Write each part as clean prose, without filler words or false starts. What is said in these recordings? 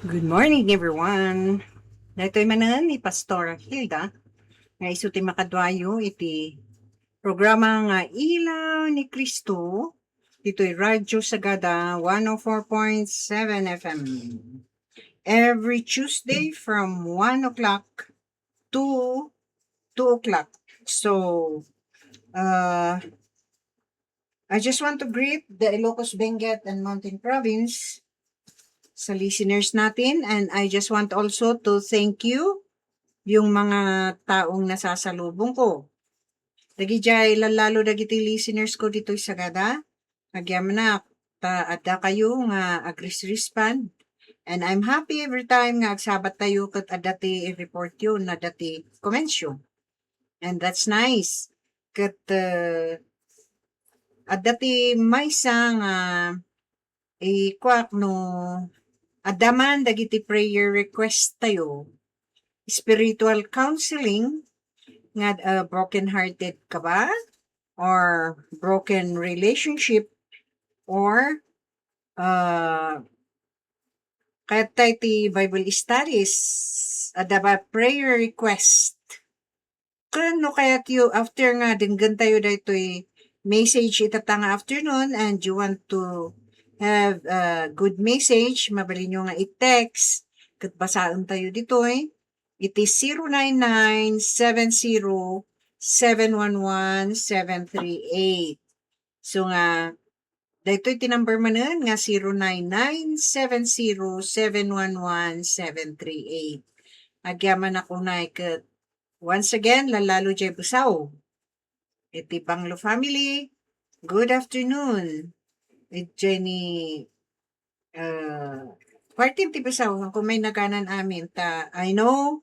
Good morning, everyone. Dato'y manan ni Pastor Hilda nga isu ti makadwayo iti programa nga Ilaw ni Kristo dito'y Radyo Sagada 104.7 FM. Every Tuesday from 1 o'clock to 2 o'clock. So, I just want to greet the Ilocos, Benguet, and Mountain Province sa listeners natin, and I just want also to thank you yung mga taong nasasalubong ko. Dagi jay lalo dagiti listeners ko dito sa Sagada. Agyam na adda kayo nga agris-respond. And I'm happy every time nga agsabat tayo kat adda ti i-report yun na dati komensyo. And that's nice. Kat adda ti maysa nga ikwak no adaman dagiti prayer request tayo. Spiritual counseling nga broken-hearted ka ba? Or broken relationship? Or kahit tayo ti Bible studies, ada ba prayer request? Kano kaya tiyo after nga dinggan tayo dito message itatanga afternoon and you want to have a good message, mabali nyo nga i-text, kat basaan tayo dito It is 099-70-711-738. So nga, dito tinumber manan nga 099-70-711-738. Agyaman ako na ikat. Once again, lalalo jay busaw. Iti Banglo family, good afternoon. It Jenny, party ti busaw, kung may naganan amin, I know,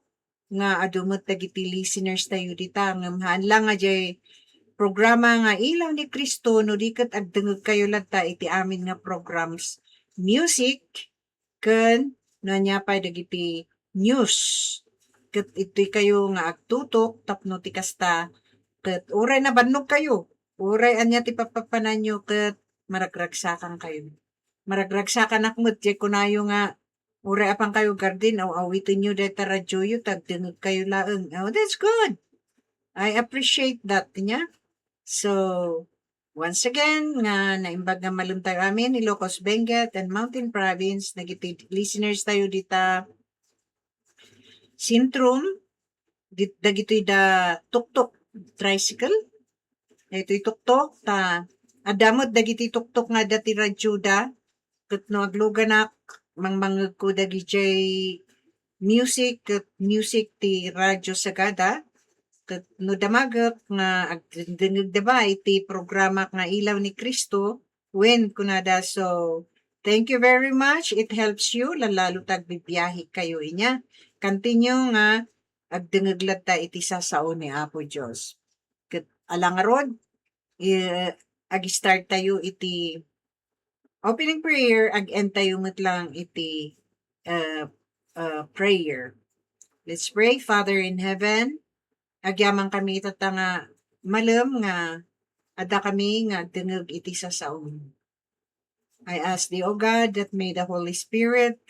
nga adumot dagiti listeners tayo dita ngamhan lang nga jay programa nga Ilaw ni Kristo no diket agdengeg kayo latta iti amin nga programs music ken nanya pa dagiti news ket iti kayo nga agtutok tapno ti kasta ket uray na bannog kayo uray anya ti papapananyo ket maragragsakan kayo maragragsakan akmet jay kunayo nga uray apang kayo garden awitin nyo deta radyo yu tagdengeg kayo laeng. Oh, that's good. I appreciate that niya. So, once again, nga naimbag nga malumtay amin, Ilocos, Benguet, and Mountain Province, nagiti listeners tayo dita Sintrum, dagito'y da tuktok tricycle, dagito'y tuktok, adamot dagiti tuktok nga dati radyo da, kat no agluganak, mangmangag ko dagi jay music ti Radyo Sagada ket no damagak nga agdengeg daba iti programa nga Ilaw ni Kristo when kunada. So thank you very much, it helps you lalo tagbibiyahe kayo inya continue nga agdengeg latta iti sao ni Apo Dios ket alangarod ag-start tayo iti opening prayer, ag-end tayo lang iti prayer. Let's pray. Father in heaven, agyaman kami itatanga malam nga ada kami nga dengeg iti sasaon. I ask thee, O God, that may the Holy Spirit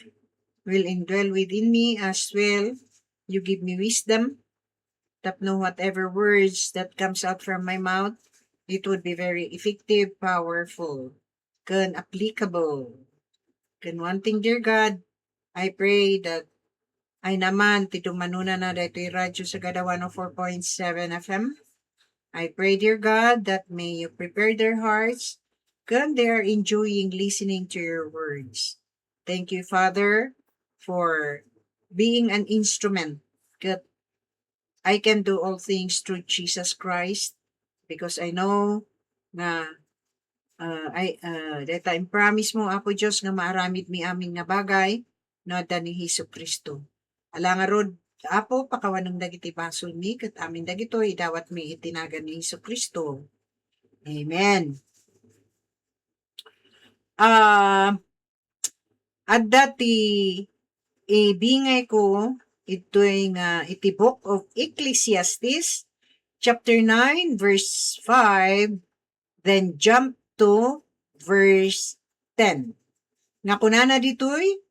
will indwell within me as well. You give me wisdom, tapno whatever words that comes out from my mouth, it would be very effective, powerful, can applicable. Can one thing, dear God, I pray that ay naman titumanuna na dito Radyo Sagada 104.7 FM. I pray, dear God, that may you prepare their hearts when they are enjoying listening to your words. Thank you, Father, for being an instrument that I can do all things through Jesus Christ because I know na that time promise mo, Apo Diyos, nga maaramid mi amin nga bagay no adda ni Hesus Kristo. Alanga rod, Apo, pakawanong dagiti basol mi, kat amin dagito, idawat mi itinagan ni Hesus Kristo. Amen. Adda ti ibingay ko, ito'y nga iti book of Ecclesiastes, chapter 9, verse 5, then jump to verse 10. Nga kunana ditoy,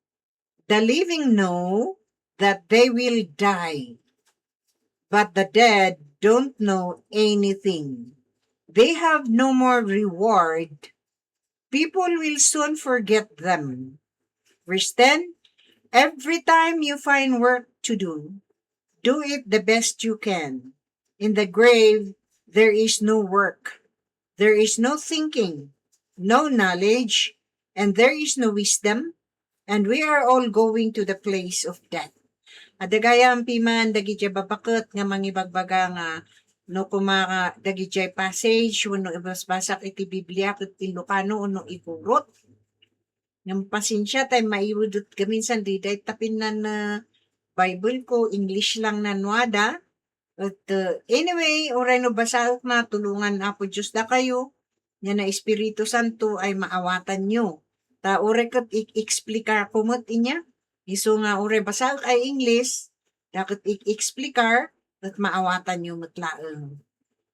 the living know that they will die, but the dead don't know anything. They have no more reward. People will soon forget them. Verse 10, every time you find work to do it the best you can. In the grave, there is no work. There is no thinking, no knowledge, and there is no wisdom, and we are all going to the place of death. Adagayam piman dagiti babakot nga mangibagbaga nga no kumaka dagiti passage wenno ibasbasak iti Biblia ket ti Lucano no ipurot. Ngam pasensya tay maiudot gaminsan di day tapin na Bible ko English lang na nuada. But anyway, oray no basaok na tulungan Apo Diyos da kayo nga na Espiritu Santo ay maawatan nyo. Ta oray kat i-explicar kumot inya. Iso nga oray basaok ay English, dapat i-explicar at maawatan nyo matlaang.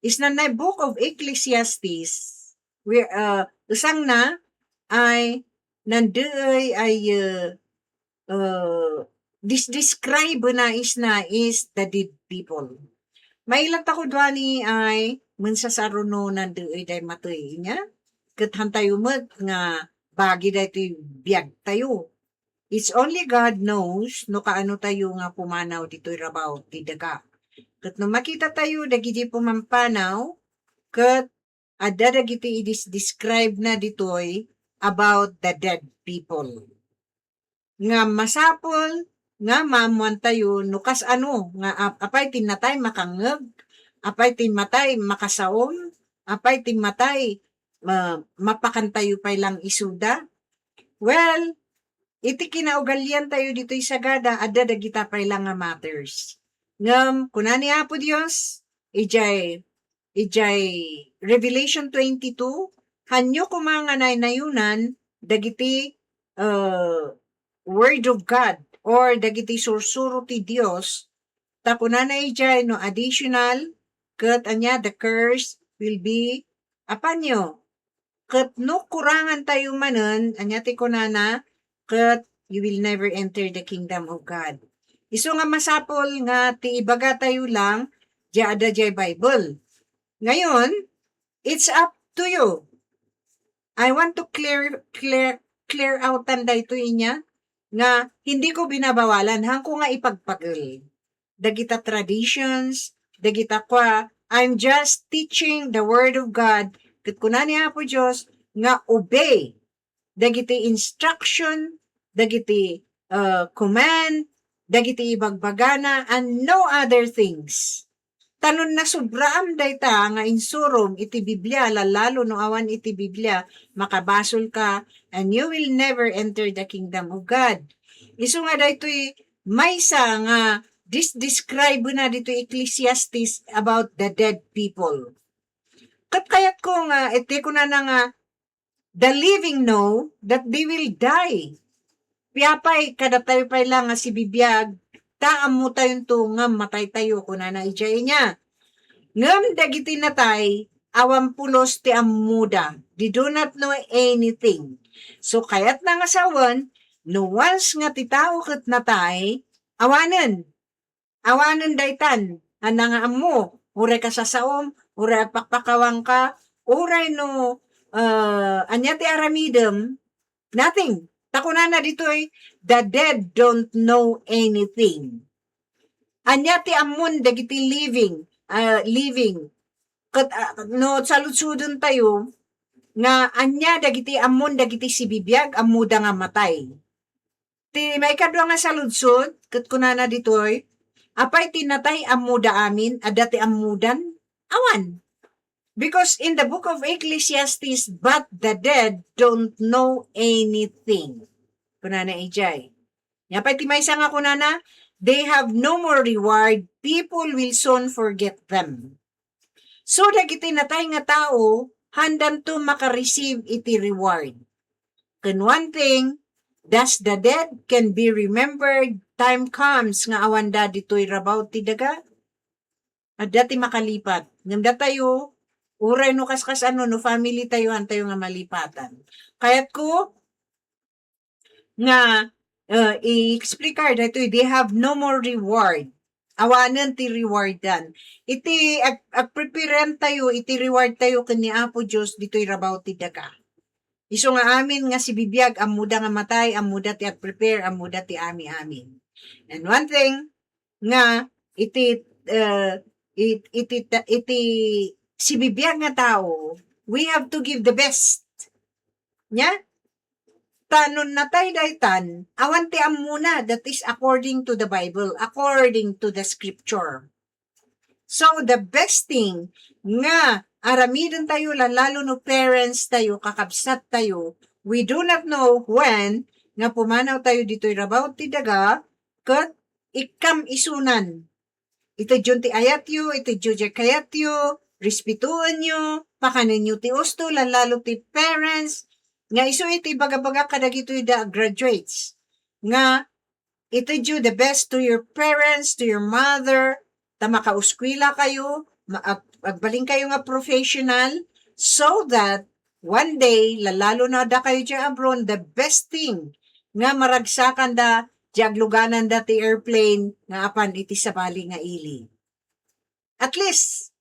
Is na book of Ecclesiastes, where usang na ay nandoy ay describe na is the dead people. Mailat ako doon ni ay mensasaruno nandoy day matoy niya. Kathan tayo nga bagi day ito biyag tayo. It's only God knows no kaano tayo nga pumanaw dito rabaw ti daga. Kat no makita tayo dagiti pumampanaw, kat ada dagiti describe na ditoy about the dead people. Nga masapol, nga mamuan tayo, no kas ano, nga apay tinatay makangeg, apay tinmatay makasaom, apay tinmatay mapakantayo pay lang isuda. Well, iti kinaugalyan tayo dito isagada, ada dagita pay lang nga matters. Ngam, kunani Apo Dios, ijay Revelation 22, hanyo kumanganay nayunan, dagiti Word of God, or dagiti sursuro ti Dios, ta kunana ijay no additional, kat anya the curse will be apanyo. Kat no kurangan tayo manen, anya ti kunana, kat you will never enter the kingdom of God. Iso nga masapol nga ti ibaga tayo lang, ada jay Bible. Ngayon, it's up to you. I want to clear out tanda ito inya, nga hindi ko binabawalan, hangko nga ipagpagil. Dagita traditions, dagita kwa, I'm just teaching the word of God, kat kunani Apo Diyos, nga obey, dagiti instruction, dagiti command, dagiti ibagbagana, and no other things. Tanon na sobraam dayta nga insurom iti Biblia, lalo no awan iti Biblia, makabasol ka, and you will never enter the kingdom of God. Isu nga daytoy maysa nga describe na dito Ecclesiastes about the dead people. Kat kayat ko nga, iti ko na nga, the living know that they will die. Piyapay, kada tayo pay lang nga si bibiyag, taam mo tayo to ngam matay tayo kuna na ijay niya. Ngam dagiti natay, awam pulos ti amuda. They do not know anything. So kayat na nga sawan, no once nga ti tao kat natay, awanan daytan, ana nga amo, uray ka sa saom, uray pakpakawang ka, uray no, anya ti aramidem, nothing. Takunana ditoy, the dead don't know anything. Anya ti amon dagiti living. Kat no saludsudon tayo nga anya dagiti amon dagiti si bibiyag amuda nga matay. Ti may kadwa nga saludsud kat kunana ditoy, apay tinatay amuda amin adati amudan awan. Because in the book of Ecclesiastes, but the dead don't know anything. Kunana ijay. Yapay timaysa nga kunana, they have no more reward. People will soon forget them. So, dagiti natay nga tao, handan to makareceive iti reward. Can one thing, thus the dead can be remembered, time comes nga awanda dito'y rabaw ti daga. At dati makalipat. Ngam datayo, Uray no kaskas ano no family tayo nga malipatan. Kaya't ko nga i-explicar dito they have no more reward. Awanan ti rewardan. Iti agpreparean tayo, iti reward tayo kani Apo Diyos dito'y rabaw ti daga. Iso nga amin nga si bibiyag amuda nga matay, amuda ti agprepare, amuda ti amin. And one thing nga iti si bibiyag nga tao, we have to give the best. Nya? Tanon na tayo daytan, awan ti amuna, that is according to the Bible, according to the scripture. So, the best thing nga, aramidon tayo, lalo no parents tayo, kakabsat tayo, we do not know when, nga pumanaw tayo dito'y rabaw ti daga, kat ikam isunan. Ito dyan ti ayat yu, ito dyan kayat yu, respetuan nyo, pakanin nyo ti usto, lalo ti parents, nga iso iti baga-baga kadag ito da graduates. Nga, ito dyan the best to your parents, to your mother, ta makauskwila kayo, agbaling kayo nga professional, so that one day, lalalo na da kayo dyan abroad, the best thing nga maragsakan da, jagluganan da ti airplane, nga apan iti sabali nga ili. At least,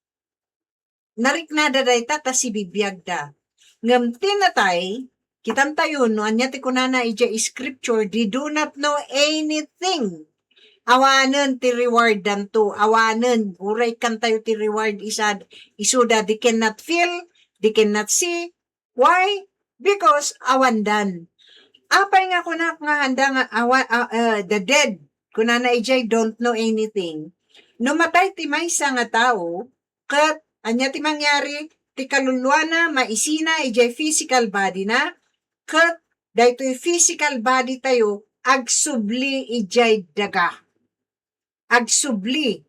nariknada da ita ta si bibiyag da. Ngam tinatay, kitam tayo, no, anya ti kunana ija scripture, they do not know anything. Awanan ti reward danto, awanan, uray kan tayo ti reward isuda, they cannot feel, they cannot see. Why? Because awandan. Apay nga kunak nga handa nga the dead, kunana ijay don't know anything. No matay ti maysa nga tao, kat anya ti mangyari, ti kaluluwa na, maisina, ijay physical body na, kat daytoy physical body tayo, agsubli ijay daga. Agsubli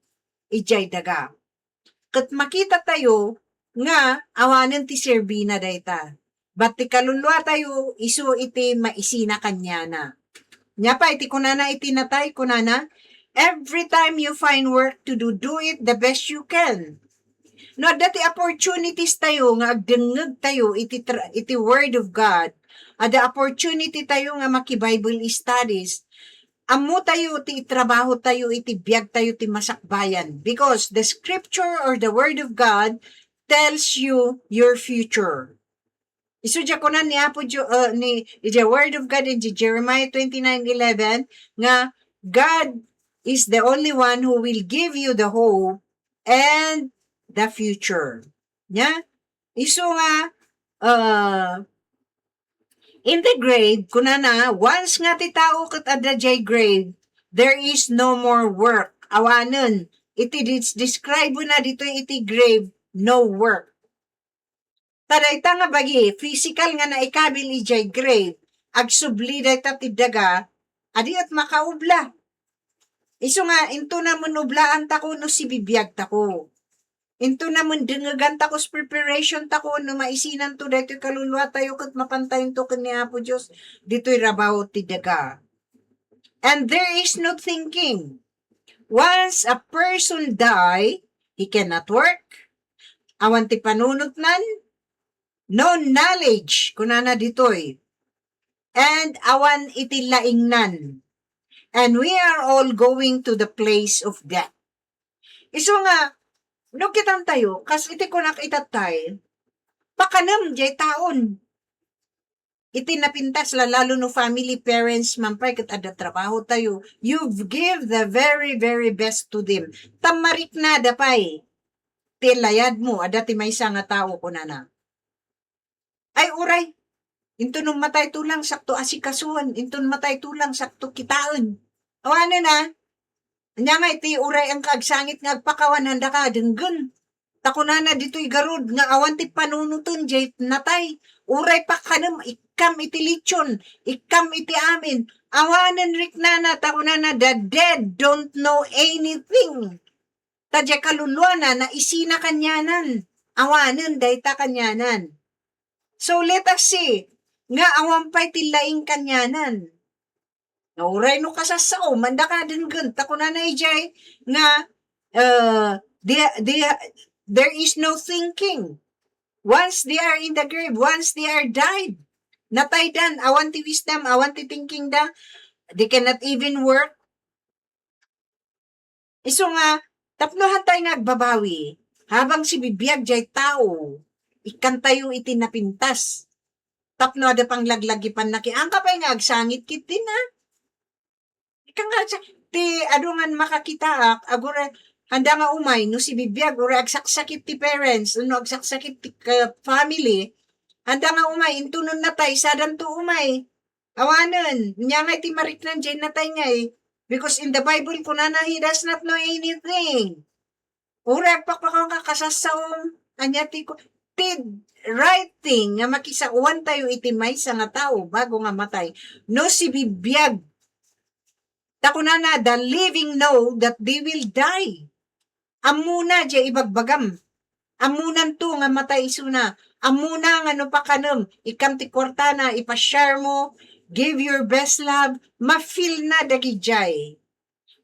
ijay daga. Kat makita tayo, nga awanan ti serbina dayta. But ti kaluluwa tayo, isu iti maisina kanya na. Nya pa, iti kunana iti natay, kunana, every time you find work to do it the best you can. No, dati opportunities tayo, nga agdengeg tayo, iti word of God, ada opportunity tayo nga maki-Bible studies, amo tayo, ti trabaho tayo, iti biyag tayo, ti masakbayan. Because the scripture or the word of God tells you your future. Isudya ko na ni Apo ni the word of God in Jeremiah 29:11 nga God is the only one who will give you the hope and the future. Nya? Iso nga in the grave kunana once nga ti tao ket adda jay grave, there is no more work. Awanon iti describe na dito iti grave, no work. Tadayta nga bagi, physical nga naikabil ijay grave, agsubli dayta ti daga, adi at makaubla. Iso nga, into na mun ublaan tako no si bibiyag tako. Into na mun dengegan takos preparation tako no maisinan to dayto kaluluwa tayo kat mapantayin to kani Apo Diyos, dito'y rabaw ti daga. And there is no thinking. Once a person die, he cannot work. Awan ti panunot nan, no knowledge, kunana ditoy. And awan iti laingnan. And we are all going to the place of death. Iso nga, no kitang tayo, kas iti kunak itatay, pakanam jay taon. Iti napintas lalo no family, parents, mampay, kat ada trabaho tayo. You give the very, very best to them. Tamarik na dapay. Tilayad mo, ada ti may nga tao kunana. Ay, uray, into nung matay tulang sakto asikasuhan, into nung matay tulang sakto kitaan. Awanan na, anya nga iti uray ang kagsangit nga agpakawan handa ka, denggan. Takunana dito'y garod, nga awan ti panunuton, jay natay. Uray pa kanam, ikam iti lichon, ikam iti amin. Awanan riknana, takunana, the dead don't know anything. Tadya kaluluwa na isina kanyanan. Awanan, dayta kanyanan. So let us see, nga awan pa'y tilaing kanyanan. Nauray no kasasao, manda ka din ganta ko na ijay, nga there is no thinking. Once they are in the grave, once they are died, natay dan, awan ti wisdom, awan ti thinking da, they cannot even work. Iso nga, tapnohan tayo nga agbabawi, habang si bibiyag jay tao, ikan tayo iti napintas. Tapno ada pang laglagi pan naki, ang kapay nga agsangit kit din na. Ika nga, ti adungan makakita agura, handa nga umay, no si bibiyag, ura agsaksakit ti parents, no agsaksakit ti family, handa nga umay, intunon na tayo, sadam to umay. Awanan, niya nga ti mariknan dyan na tayo nga eh. Because in the Bible, kunana, he does not know anything. Ura, agpakpakang kakasasawang, anya ti ko, ti right thing, nga makisauan tayo itimay sa nga tao, bago nga matay. No si bibiyag, takunana, the living know that they will die. Amuna dya ibagbagam. Amunan to nga matay isuna. Amuna nga no pakanam. Ikam ti kwartana, ipashare mo, give your best love, ma-feel na dagi jay.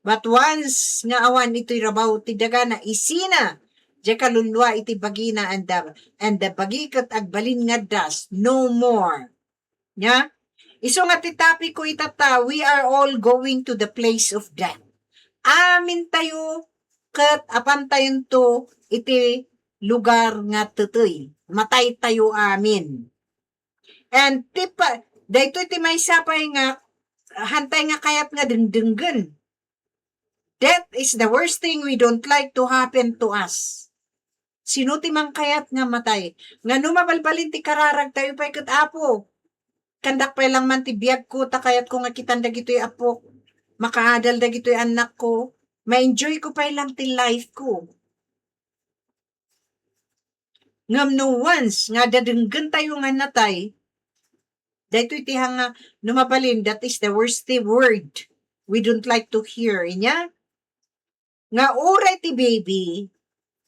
But once nga awan ito'y rabaw ti daga na isina, dya kalulwa iti bagina and the bagikat agbalin nga das, no more. Nya? Iso nga ti topic ko itata, we are all going to the place of death. Amin tayo, kat apan tayon to, iti lugar nga tutoy. Matay tayo amin. And tipa, dahito iti may sapay nga, hantay nga kayat nga dengdenggen. Death is the worst thing we don't like to happen to us. Sino ti mang kayat nga matay? Nga numabalbalin ti kararag tayo pa'y kat apo. Kandak pa lang man ti biyag ko, takayat ko nga kitan dagito'y apo, makaadal dagito'y anak ko, ma-enjoy ko pa lang ti life ko. Ngam no once, nga dadenggan tayo nga natay, dahito iti nga numabalin, that is the worst word we don't like to hear. Inya? Nga oray ti baby,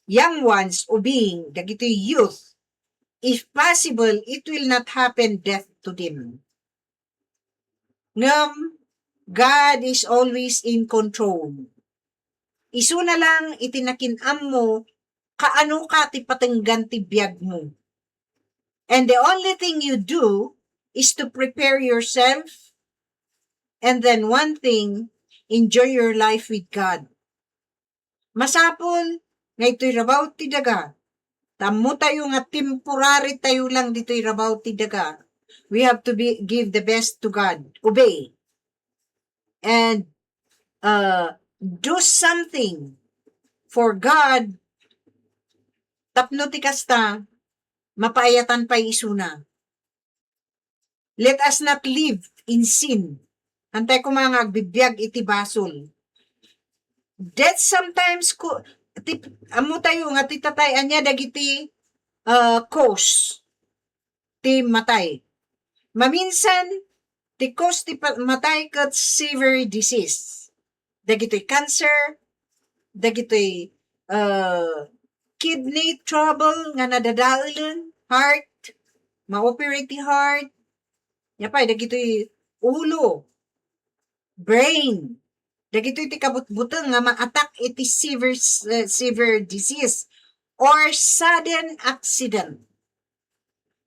young ones, o being, dagito'y youth, if possible, it will not happen death to them. Ngam, God is always in control. Isu na lang itinakinam mo, kaano ka ti patenggan ti biyag mo. And the only thing you do is to prepare yourself, and then one thing, enjoy your life with God. Masapol, nga ito'y rabaw ti daga. Tamo tayo nga temporary tayo lang dito'y rabaw ti daga. We have to give the best to God. Obey. And do something for God. Tapno ti kasta, mapaayatan pa isuna. Let us not live in sin. Antay ko mga agbibiyag iti basol. Death sometimes ko, amo tayo nga titatayan niya dagiti cause ti matay. Maminsan, ti cause ti matay kat severe disease. Dagito'y cancer, dagito'y kidney trouble nga nadadaalan, heart, ma-operate ti heart, yapay, dagito'y ulo, brain, dagito'y ti kabutbutang nga ma-attack iti severe disease or sudden accident.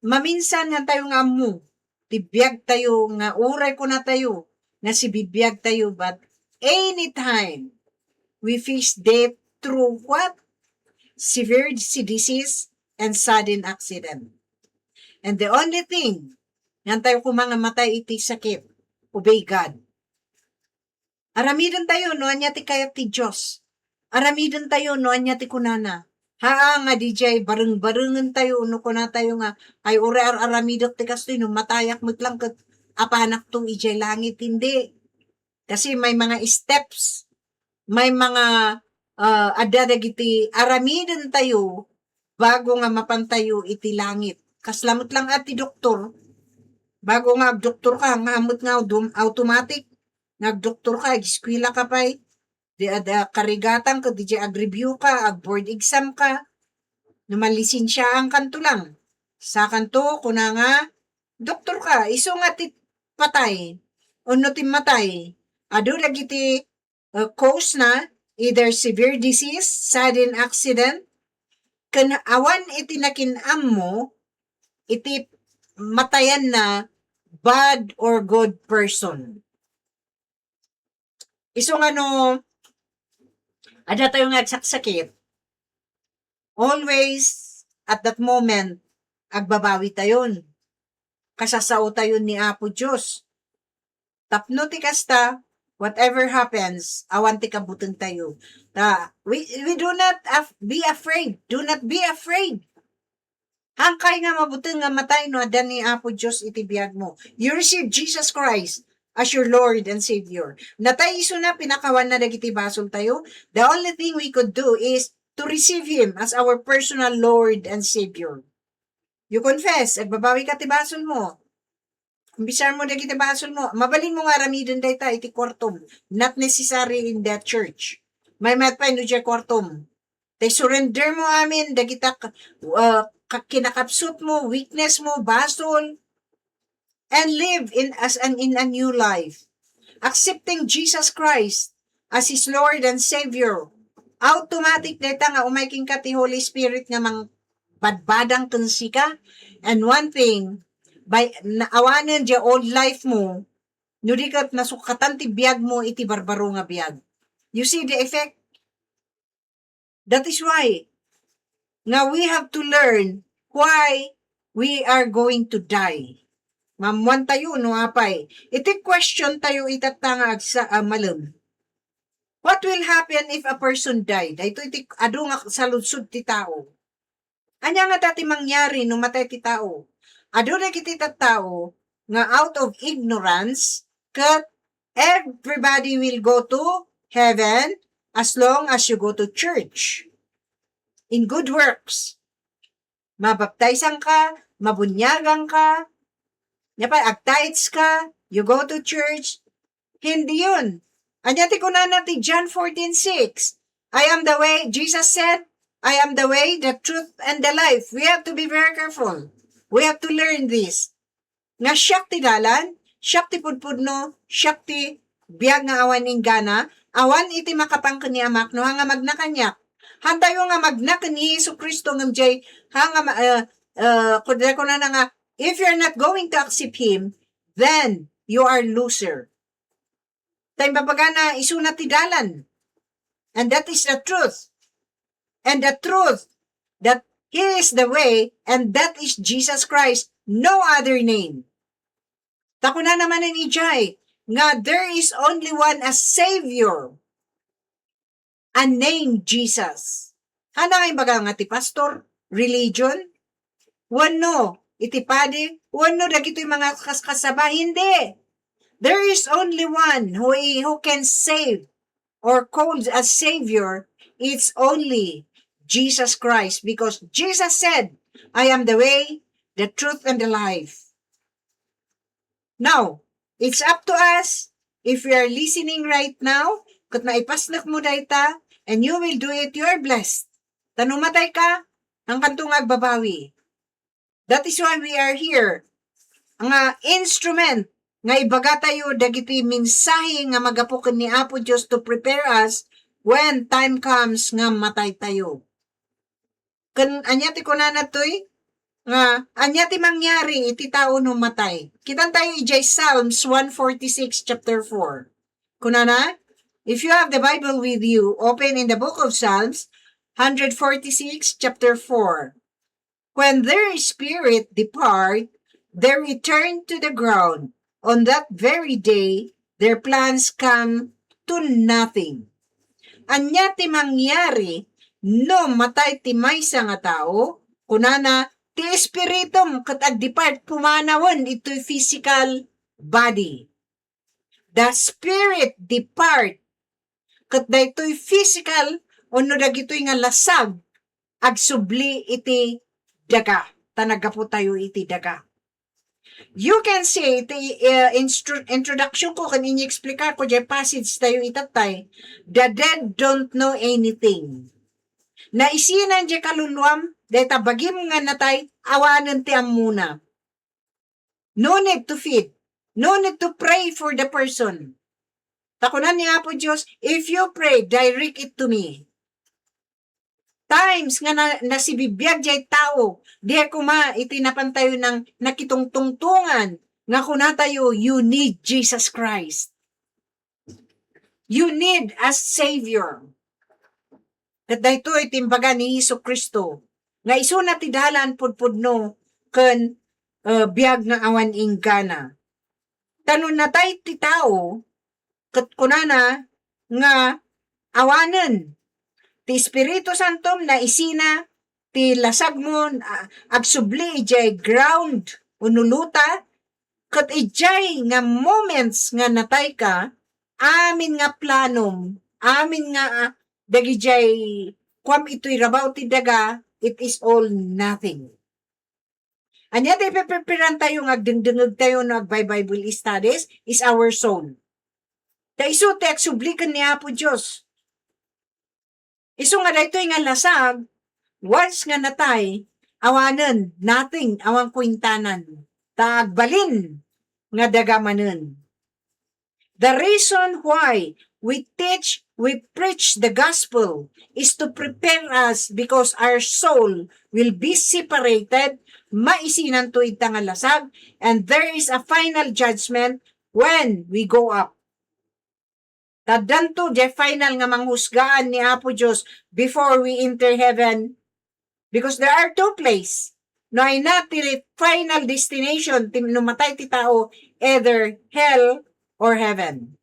Maminsan nga tayo nga mo, tibiyag tayo nga uray ko na tayo, nga si bibiyag tayo, but anytime we face death through what? Severe disease and sudden accident. And the only thing, nga tayo kung mga matay iti sakit, obey God. Aramidon tayo, no anya ti kayat ti Diyos. Aramidon tayo, no anya ti kunana. Haa nga DJ, bareng-barengan tayo, no kuna tayo nga, ay ure aramidok ti kastoy, no matayak mo't lang kat apanak tong ijay langit, hindi. Kasi may mga steps, may mga adadag iti aramidon tayo, bago nga mapantayo iti langit. Kaslamot lang ati doktor, bago nga doktor ka, nga amot nga automatic, nagdoktor ka, eskwela ka pa'y, di ada karigatan ka, di ag-review ka, ag-board exam ka, numalisensyaan kanto lang. Sa kanto, kuna nga, doktor ka, iso nga ti patay, o no ti matay, ado lagi ti cause na, either severe disease, sudden accident, awan iti nakinam mo, iti matayan na bad or good person. Iso nga no, ada tayo nga saksakit, always at that moment, agbabawi tayon. Kasasao tayo ni Apo Diyos. Tapno ti kasta, whatever happens, awan ti kabuteng tayo. We do not be afraid. Do not be afraid. Hangkay nga mabuteng nga matay no adan ni Apo Diyos iti biyag mo. You receive Jesus Christ as your Lord and Savior. Natay iso na pinakawan na dagiti basol tayo. The only thing we could do is to receive Him as our personal Lord and Savior. You confess, agbabawi ka ti basol mo. Bisar mo dagiti basol mo. Mabalin mo nga ramiden dayta iti kwartom. Not necessary in that church. May matpay no dya kwartom. Tay surrender mo amin dagita kinakapsut mo, weakness mo, basol, and live in a new life. Accepting Jesus Christ as His Lord and Savior. Automatic dayta nga umayking ka ti Holy Spirit nga mang badbadang kunsi ka. And one thing, by naawanan di old life mo, no di ka nasukatan ti biyag mo iti barbaro nga biyag. You see the effect? That is why, now we have to learn why we are going to die. Mamuan tayo, no apay. Iti question tayo itatangag sa malam. What will happen if a person died? Ito iti adu nga sa lutsud ti tao. Anya nga dati mangyari no matay ti tao? Adu na kiti tao nga out of ignorance kat everybody will go to heaven as long as you go to church. In good works. Mabaptizan ka, mabunyagan ka, agtites ka, you go to church. Hindi yun. Anyati ko na natin John 14:6. I am the way, Jesus said, I am the way, the truth, and the life. We have to be very careful. We have to learn this. Nga siyak ti dalan, siyak ti pudpudno, siyak ti biyag nga awan ing gana, awan iti makapangken ni amak no hanga magnakanyak. Hantayo nga magnaken ni Yesu Kristo ngem jay hanga kudra ko na nga if you're not going to accept Him, then you are loser. Tay babagana isuna ti dalan. And that is the truth. And the truth that He is the way, and that is Jesus Christ, no other name. Tako na naman ni Jai, nga there is only one as Savior, a name Jesus. Hana ngay baga nga ti pastor, religion, wano, iti padi, wano dagito'y mga kaskasaba, hindi. There is only one who can save or called as Savior. It's only Jesus Christ, because Jesus said, I am the way, the truth, and the life. Now, it's up to us, if we are listening right now, kat naipasnak mo dayta, and you will do it, you are blessed. Tanumatay ka, ang kantong agbabawi. That is why we are here. Ang instrument, nga ibaga tayo, dagiti mensahe nga magapukin ni Apo Diyos to prepare us when time comes nga matay tayo. Anyati ko na natoy, nga, anyati mangyari, iti tao no matay. Kitan tayo ijay Psalms 146 chapter 4. Kunana, if you have the Bible with you, open in the book of Psalms 146 chapter 4. When their spirit depart, they return to the ground. On that very day, their plans come to nothing. Anyati mangyari, no matay ti maysa nga tao, kunana, ti espiritum kat agdepart pumanawon ito'y physical body. The spirit depart kat daytoy physical ono dagitoy nga lasag agsubli iti daga. Tanaga po tayo iti daga. You can say iti introduction ko kan inyo explicar ko jay passage tayo itatay. The dead don't know anything. Naisinan di kaluluam, dahil tabagim nga natay, awanan ti amuna. No need to feed. No need to pray for the person. Takunan ni Apo Diyos, if you pray, direct it to me. times nga nasibibiyag jay tao, diya kuma itinapan tayo ng nakitungtungtungan, nga kuna tayo, you need Jesus Christ. You need a Savior. Kat dahito itimbaga ni Hesus Kristo, nga iso na tidalan pudpudno, ken biyag nga awan ingana. Tanon na tayo ti tao, kat kunana, nga awanen, ti Espiritu Santo na isina, ti lasag mo, agsubli, ijay ground, unuluta, kat ijay nga moments nga natay ka, amin nga planom, amin nga dagijay kwam ito'y rabaw ti daga, it is all nothing. Anya tayo peperan tayo agdengdengag tayo no Bible studies is our soul. Iso te agsublikan ni Apo Diyos. Iso nga daytoy nga lasag, once nga natay, awanen, nothing, awang kwintanan, tagbalin nga dagamanen. The reason why we teach, we preach the gospel is to prepare us because our soul will be separated, maisinan to itang lasag, and there is a final judgment when we go up. Tadanto, the final nga manghusgaan ni Apo Diyos before we enter heaven. Because there are two places. No ay natin final destination, numatay ti tao, either hell or heaven.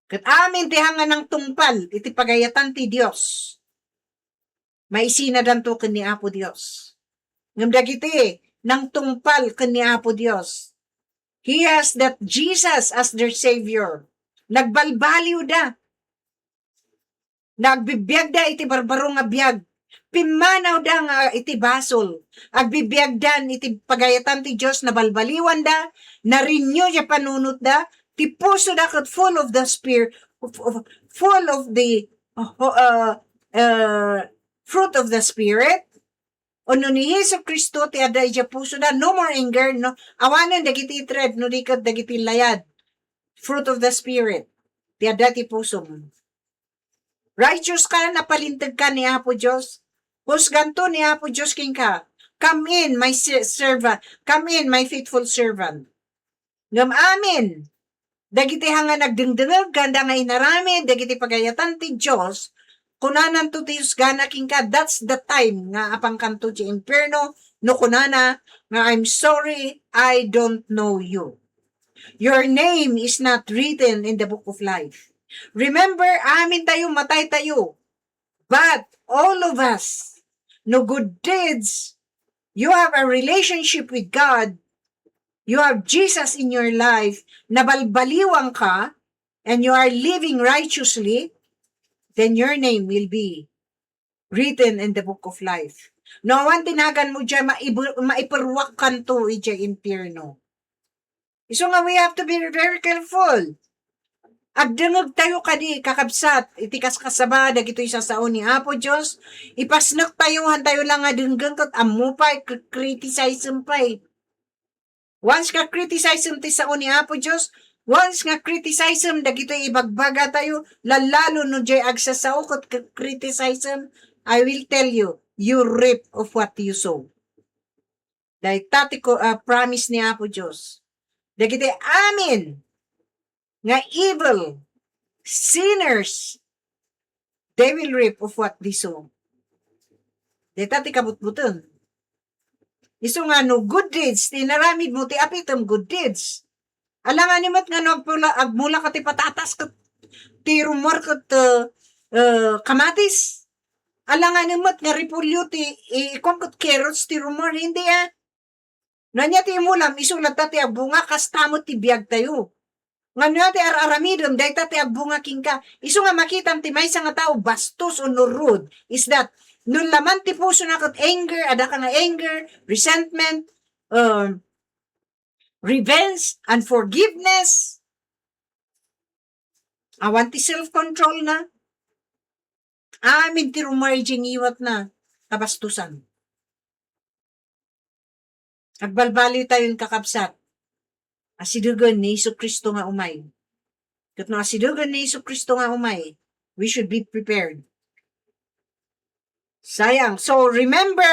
Kat amin ti hangan ng tungpal, iti pagayatan ti Diyos. Maisina danto ken ni Apo Diyos. Ngam dagiti, ng tungpal ken ni Apo Diyos. He has that Jesus as their Savior. Nagbalbaliw da. Nagbibiyag da iti barbaro nga biyag. Pimanaw da nga iti basol. Agbibiyag da iti pagayatan ti Diyos na balbaliwan da. Na-renew ya panunot da. Ti puso da kat full of the Spirit. Full of the fruit of the Spirit. O no ni Hesus Kristo ti aday ja puso da. No more anger. No. Awanan dagiti thread. No dikat dagiti layad. Fruit of the Spirit. Ti aday ti puso mo. Righteous ka, napalintag ka ni Apo Diyos. Husganto ni Apo Diyos king ka. Come in, my servant. Come in, my faithful servant. Ngam amin. Dagiti hanga nagdengdengag, ganda nga inarami, dagiti pagayatan ti Diyos, kunanan to ti husgana king ka, that's the time nga apang kanto ti imperno, no kunana, nga I'm sorry, I don't know you. Your name is not written in the book of life. Remember, amin tayo, matay tayo. But all of us, no good deeds, you have a relationship with God, you have Jesus in your life, nabalbaliwang ka, and you are living righteously, then your name will be written in the book of life. No one tinagan mo dyan, maipurwak kanto ija impierno. So nga, we have to be very careful. Agdengag tayo kadi kakabsat, itikas kasaba, dagito isa sao ni Apo Diyos, ipasnak tayohan tayo lang nga denggang kat amupay, criticize pay. Once ka criticize ti sao ni Apo Diyos, once nga criticize dagito ibagbaga tayo, lalalo no jay agsasao kat criticize, I will tell you, you reap of what you sow. Dahil tati ko promise ni Apo Diyos. Dagiti amin nga evil sinners, they will reap of what they sow. Dahil tati kabutbuton. Iso nga no good deeds, tinaramid mo ti apitam good deeds. Alangan ni mat nga no agmula ka ti patatas kat ti rumor kat kamatis. Alangan ni mat nga ripulyo ti ikon kat carrots ti rumor, hindi Nanya ti mulam, isulat tati agbunga, kastamot ti biyag tayo. Nga nyo ti araramidom, dahi tati agbunga king ka. Isu nga makitam ti may nga tao, bastos o nurud, is that, nun laman ti puso na kat anger, ada ka nga anger, resentment, revenge, unforgiveness, awan ti self-control na, amin ti rumarjing iwat na, kabastusan. Agbalbaliw tayong kakabsat. Asidugan ni Hesus Kristo nga umay. Kat no asidugan ni Hesus Kristo nga umay, we should be prepared. Sayang. So remember,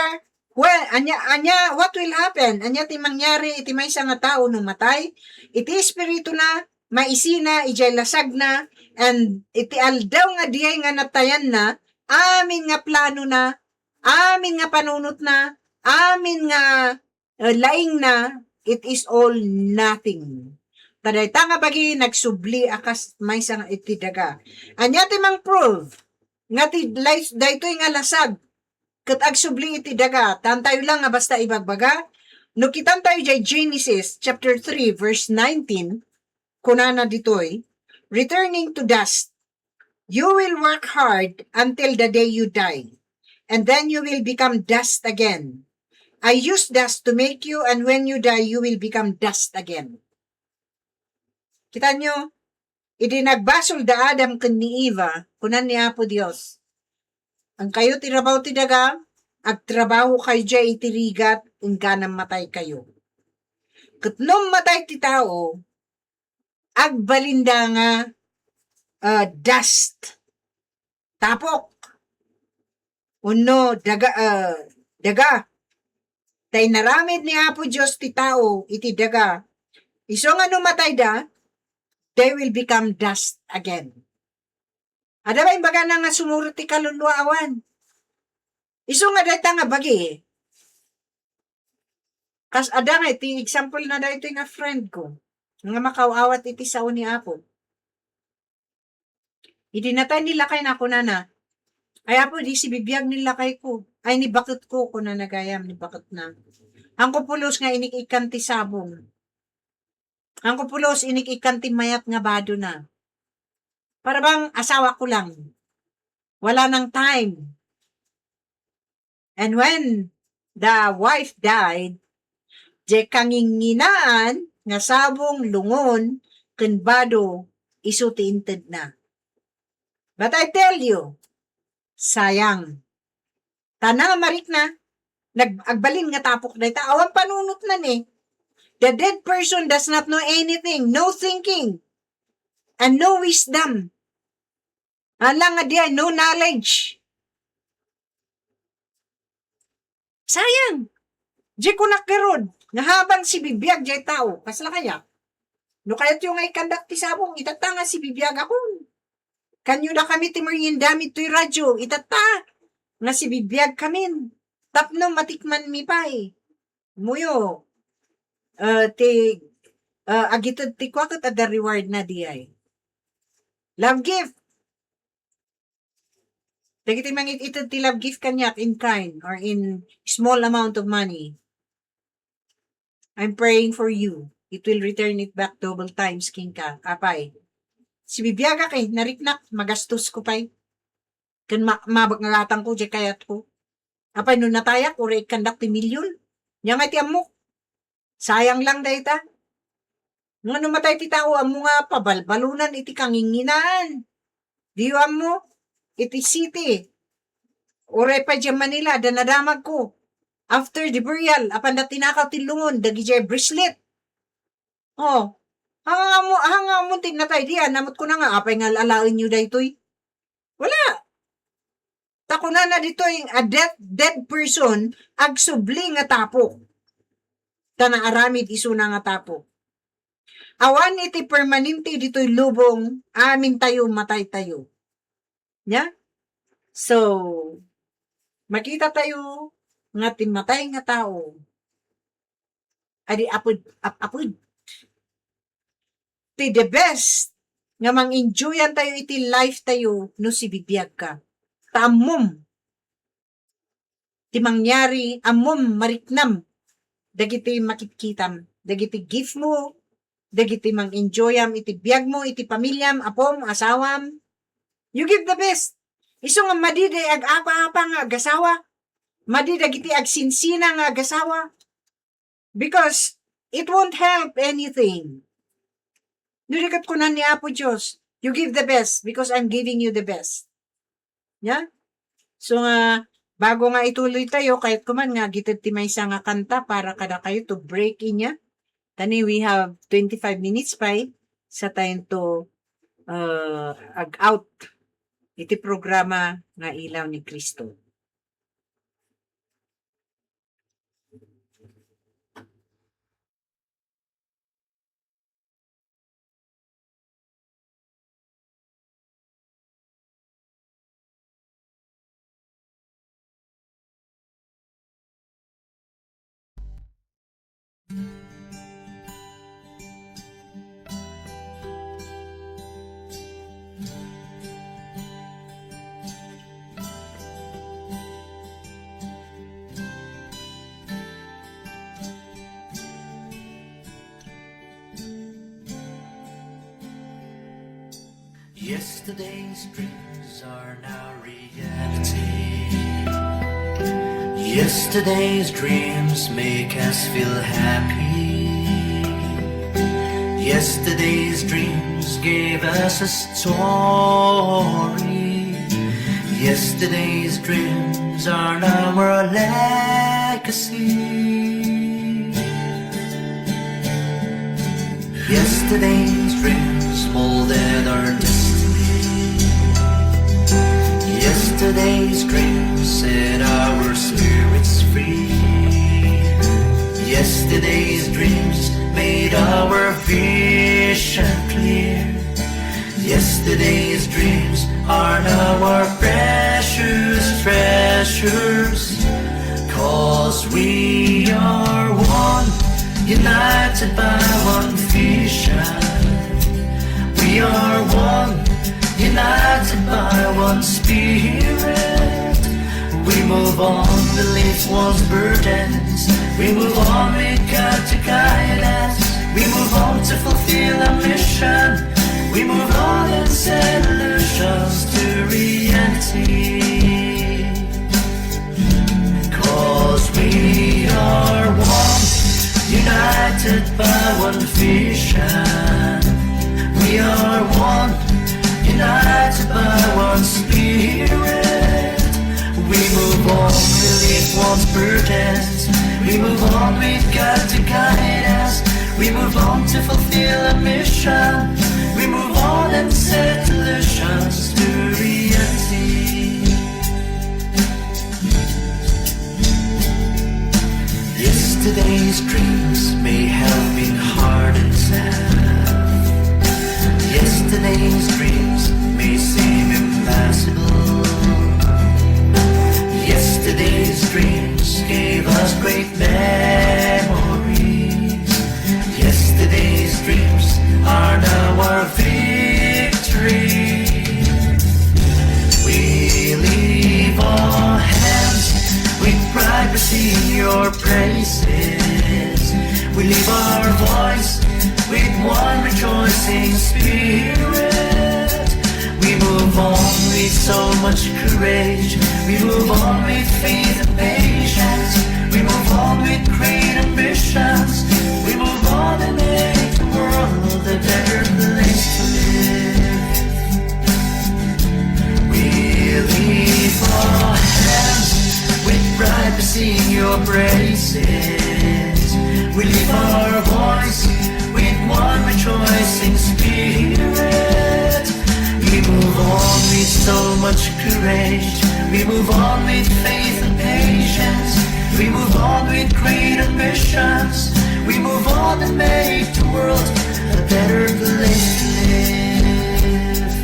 anya what will happen? Anya ti mangyari iti maysa nga tao no matay. Iti espiritu na maisina ijay lasag na and iti aldaw nga diyay nga natayan na amin nga plano na, amin nga panunot na, amin nga laing na, it is all nothing. Taday nga bagi nagsubli akas maysa nga iti daga. Anya ti mang prove nga ti life daytoy nga lasag ket agsubli iti daga tantayo lang nga basta ibagbaga no kitan tayo jay Genesis chapter 3 verse 19 kunana ditoy, returning to dust you will work hard until the day you die and then you will become dust again. I use dust to make you and when you die you will become dust again. Kita nyo, idi nagbasol da Adam ken ni Eva kunan ni Apo Dios. Ang kayo tirabaw ti daga, agtrabaho kayo jay itirigat, ingganang matay kayo. Katnom matay ti tao, agbalinda nga dust. Tapok. Uno, daga. Tay naramid ni Apo Diyos ti tao, iti daga. Iso nga numatay da, they will become dust again. Ada ba imbaga na nga sumurot ti kaluluwa awan? Iso nga dayta nga bagi. Kas ada nga iti example na dayto nga friend ko. Nga makawawat iti sao ni Apo. Idi natay nila kay na kunana. Ay Apo di si bibiyag nila kay ko. Ay ni bakit ko kuna nagayam ni bakit na. Ang kupulos nga inikikan ti sabong. Ang kupulos inikikan ti mayat nga bado na. Para bang asawa ko lang. Wala nang time. And when the wife died, di kanginginaan nga sabong lungon ken bado isu ti inted na. But I tell you, sayang. Tana marik na, nagagbalin nga tapok na ita. Awan panunot na ni. The dead person does not know anything, no thinking, and no wisdom. Alang nga diya, no knowledge. Sayang. Di ko nakirod. Nga habang si bibiyag jay tao. Kasla kaya? No kaya't yung ay kandak ti sabong, itatanga si bibiyag ako. Kanyo na kami ti meriendami to'y radyo, itata. Nga si bibiyag kamin. Tapno matikman mi pa'y. Muyo. Agitod ti kwakot at the reward na diay. Love gift. Dagiti mangit itod ti love gift kanyak in kind or in small amount of money. I'm praying for you. It will return it back double times, king ka. Apay. Si bibiyaga kay, nariknak, magastos ko pa'y. Kan mabagngatan ko, di kayat ko. Apay, nun natayak, uri kandak ti milyon. Yang ay ti amok. Sayang lang dayta. Nga numatay ti tao, amo nga pabalbalunan, iti kanginginaan. Diyo amo, iti city. Uri pa dyan Manila, danadamag ko. After the burial, apan na tinakaw ti lungon, dagi jay bracelet. Oh, hanga mo tinatay diyan, namot ko na nga, apay nga alain nyo daytoy. Wala. Takuna na ditoy, a dead person, agsubli nga tapok. Tana aramid iso na nga tapok. Awan iti permanente ditoy lubong, amin tayo, matay tayo. Yeah? So, makita tayo, nga timatay nga tao, adi apod, ti the best, nga mang-enjoyan tayo iti life tayo, no si bibiyag ka. Taamom, ti mangyari, amom, mariknam, dagiti makitkitam, dagiti gift mo, dagiti mang-enjoyam, iti biyag mo, iti pamilyam, apom, asawam, you give the best. Iso nga madiday ag-apa-apa nga agasawa, madidag iti agsinsina nga agasawa. Because it won't help anything. Nurikat ko na ni Apo Diyos, you give the best because I'm giving you the best. Yeah? So bago nga ituloy tayo, kahit kuman nga, gitid ti maysa nga kanta para kada kayo to break in niya. Tani, we have 25 minutes pa sa time to ag-out iti programa nga Ilaw ni Kristo. Yesterday's dreams are now reality. Yesterday's dreams make us feel happy. Yesterday's dreams gave us a story. Yesterday's dreams are now our legacy. Yesterday's dreams molded our destiny. Yesterday's dreams set our spirits free. Yesterday's dreams made our vision clear. Yesterday's dreams are now our precious treasures. 'Cause we are one, united by one vision. We are one, united by one spirit. We move on, believe one's burdens. We move on with God to guide us. We move on to fulfill our mission. We move on and set illusions to reality. 'Cause we are one, united by one vision. We are one, united by one spirit. We move on, relieve one's burdens. We move on with God to guide us. We move on to fulfill a mission. We move on and set illusions to reality. Yesterday's dreams may have been hard and sad. Yesterday's dreams may seem impossible. Yesterday's dreams gave us great memories. Yesterday's dreams are now our victory. We leave our hands with pride to sing your praises. We leave our voice with one rejoicing spirit. We move on with so much courage. We move on with faith and patience. We move on with great ambitions. We move on and make the world a better place to live. We leave our hands with pride to sing your praises. We leave our voice with one rejoicing spirit. We move on with so much courage. We move on with faith and patience. We move on with great ambitions. We move on and make the world a better place to live.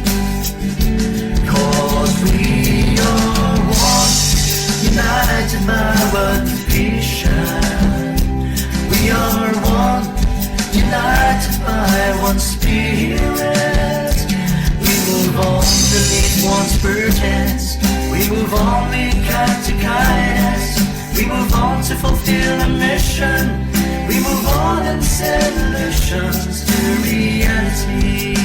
'Cause we are one, united by one vision. We are one, united by one spirit. We move on to leave one's burdens. We move on with God to guide us. We move on to fulfill a mission. We move on and set illusions to reality.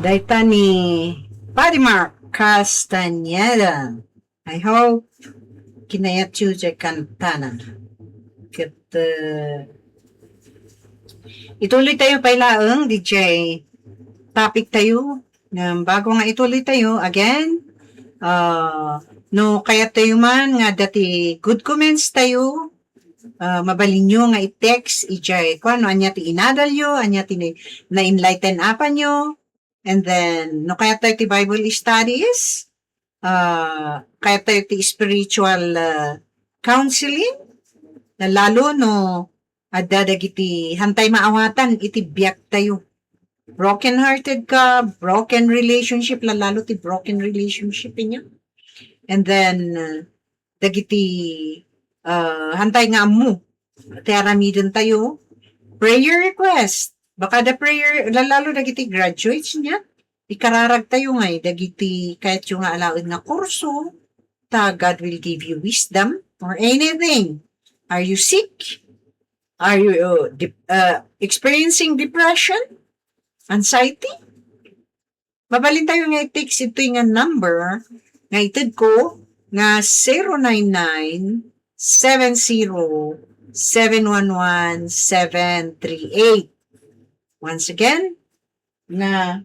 Daita ni Padre Mark Castañeda. I hope kinayat you dyan kantanan. Kat, ituloy tayo pailaang DJ topic tayo ng bago nga ituloy tayo again. No kaya tayo man nga dati good comments tayo. Mabalin nyo nga i-text, i-jay ko, ano, anya ti inadalyo, anya ti na-enlighten apa nyo. And then, no kaya tayo ti Bible studies, kaya tayo ti spiritual counseling, na lalo no, adadag iti hantay maawatan, iti biyak tayo. Broken-hearted ka, broken relationship, lalo ti broken relationship niya. And then, dagiti hantay nga amu. Tiaramidon tayo. Prayer request. Baka da prayer, lalo dagiti graduates niya. Ikararag tayo nga, dagiti kahit yung nga alaod na kurso, God will give you wisdom or anything. Are you sick? Are you experiencing depression? Anxiety? Mabalin tayo nga i-text ito nga number nga itid ko nga 099-70-711-738. Once again, na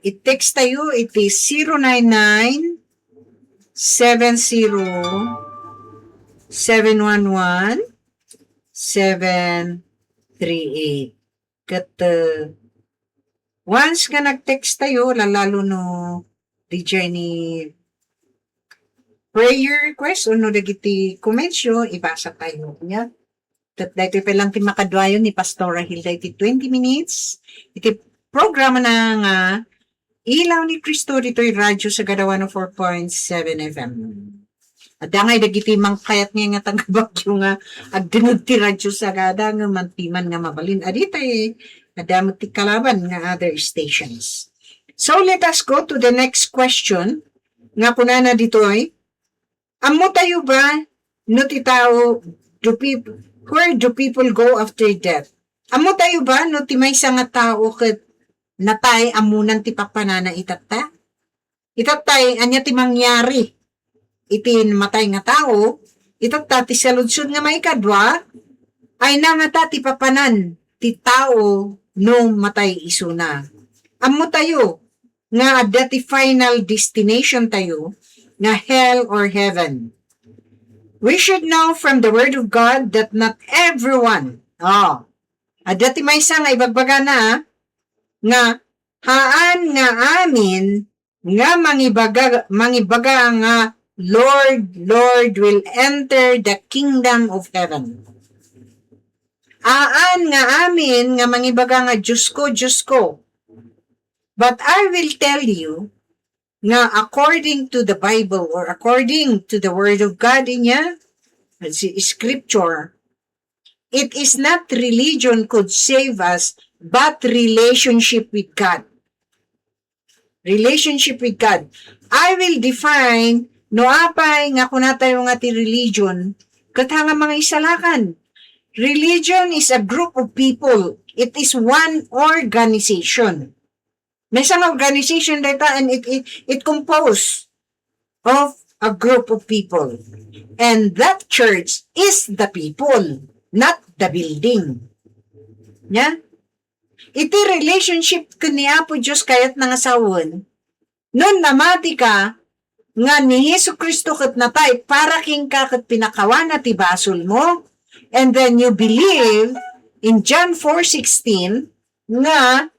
i-text tayo, it is 099-70-711-738. Kat, once nga nag-text tayo, lalo no DJ ni prayer request, no dagiti komensyo, ibasa tayo niya. Tat dahito pa lang ti makadwayon ni Pastora Hilda iti 20 minutes. Iti programa na nga Ilaw ni Cristo dito'y radyo sa Gadawa no 4.7 FM. At dangay dagiti mangkayat nga tagabagyo nga agdunod ti radyo sa gada nga mantiman nga mabalin. Aditay adamot ti kalaban nga other stations. So let us go to the next question. Nga kunana dito'y, amo tayo ba no ti tao where do people go after death? Amo tayo ba no ti maysa nga tao ket natay amunan ti papanana itata? Itatay anya ti mangyari iti matay nga tao, itata ti saludsod nga may kadwa ay nangata ti papanan ti tao no matay isuna. Amo tayo nga adda ti final destination tayo nga hell or heaven. We should know from the Word of God that not everyone, adda ti maysa nga ibagbaga na, nga haan nga amin nga mangibaga nga Lord, Lord will enter the kingdom of heaven. Haan nga amin nga mangibaga nga Diyos ko. But I will tell you nga according to the Bible or according to the Word of God inya, Scripture, it is not religion could save us, but relationship with God. Relationship with God. I will define no apay nga kunatayo nga ti religion katanga mga isalakan. Religion is a group of people. It is one organization. May isang organization data and it composed of a group of people. And that church is the people, not the building. Yeah? Iti relationship kaniya po Diyos kayat nangasawon, nun namati ka, nga ni Yesu Kristo kat natay, para king ka kat pinakawan na ti basol mo, and then you believe in John 4:16, nga,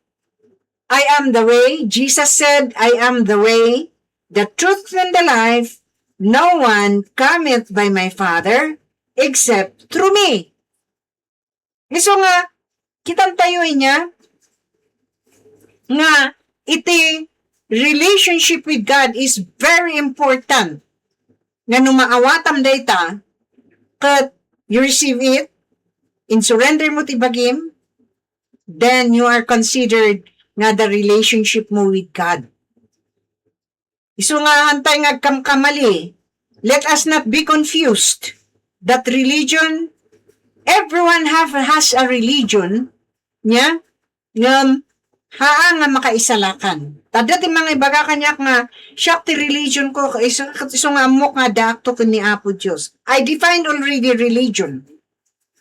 I am the way, Jesus said, I am the way, the truth and the life, no one cometh by my Father, except through me. So nga, kitang tayo niya, nga iti relationship with God is very important. Nga numaawatam data, kat you receive it, in surrender mo tibagim, then you are considered nga the relationship mo with God. Iso nga hantay nga kamkamali, let us not be confused that religion, everyone has a religion, nga haan nga makaisalakan. Tada ti mga ibaga kanyak nga, siya ti religion ko, iso nga amok nga dakto ni Apo Diyos. I defined already religion.